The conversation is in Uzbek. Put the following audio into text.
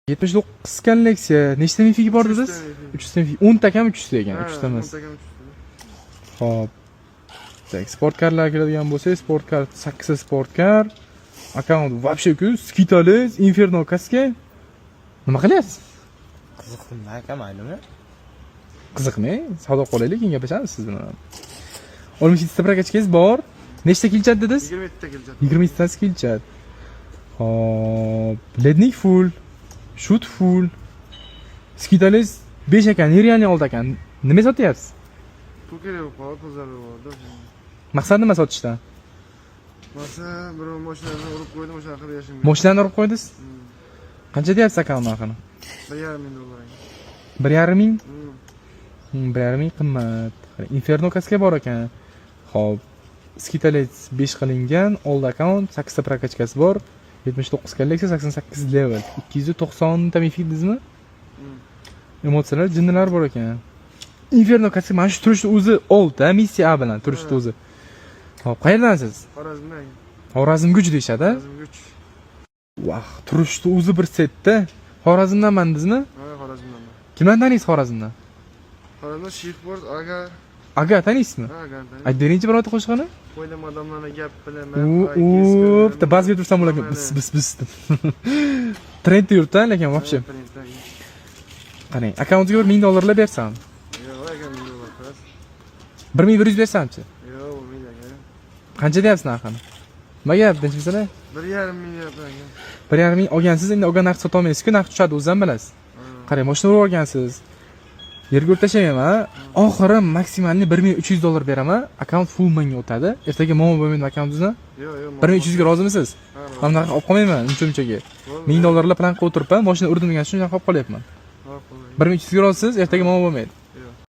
79 kolleksiya. Nechta mifigi bor dedingiz? 300 ta mifig. 10 ta kam 300 ta ekan, 3 ta emas. Xo'p. Tak, sport kartlar kiradigan bo'lsa, sport kart 8 ta sport kart. Akkaunt вообще ku skitales, Inferno kaska. Nima qilyapsiz? Qiziqdimmi aka, maylimi? Qiziqmi? Savdo qilaylik, keyin gaplashamiz siz bilan. 17 ta prokachkangiz bor. Nechta kilchat dedingiz? 20 ta kilchat. 20 ta kilchat. Hop, lednik full, shoot full. Skitales 5 ekan, nerealniy oldi ekan. Nima sotyapsiz? Pul kerak qoldi, pul zarur bo'ldi. Maqsad nima sotishdan? Masa birov mashinani urib qo'ydi, o'shani qilib yashim. Mashinani urib qo'ydingiz? Qancha deyapsiz akam narxini? 1,5 ming dollar. 1,5 ming? 1,5 ming qimmat. Inferno kaska bor ekan. Xo'p, Skitales 5 qilingan, old account 8 ta prokachkasi bor. 79 kolleksiya, 88 level. 290 ta mifig dedingizmi? Emotsiyalar, jinnilar bor ekan. Inferno kaska mana shu turishni o'zi oldi, missiya A bilan turishni o'zi. Hop, qayerdansiz? Xorazmdan. Xorazmguch deyshadi. Xorazmguch. Vah, turishni o'zi bir setda. Xorazmdanman dedingizmi? Ha, Xorazmdan. Kimlarni taniysiz Xorazmdan? Xorazmda Shiftboard, Aga. Aga, taniysizmi? Ha, Aga. Aytdingchi birorta qo'shiqni? Qo'ydim odamlarga gap bilaman. Bitta bazga tursam bo'lar ekan. Bis. Trendda yuribdi, lekin вообще. Qarang, akkauntiga $1000 bersam. Yo'q, aka, $1000 qo'yasiz. 1100 bersamchi? Yo'q, bo'lmaydi aka. Qancha deyapsiz narxini? Nima gap, deyapsizlar? 1,5 ming deyapman aka. 1,5 ming olgansiz, endi olgan narx sota olmaysiz-ku, narx tushadi, o'zingizam bilasiz. Qarang, mashina urib olgansiz. Yerga o'rtashmayman. Oxiri maksimalni $1300 beraman. Akkaunt full manga o'tadi. Ertaga momo bo'lmaydi akkauntingizni. Yo'q. 1300 ga rozimisiz? Ham narx olib qolmayman, uncha-munchaga. $1000 plan qilib o'tiribman, mashina urdim degan shunday qilib qolyapman. 1300 ga rozisiz, ertaga momo bo'lmaydi.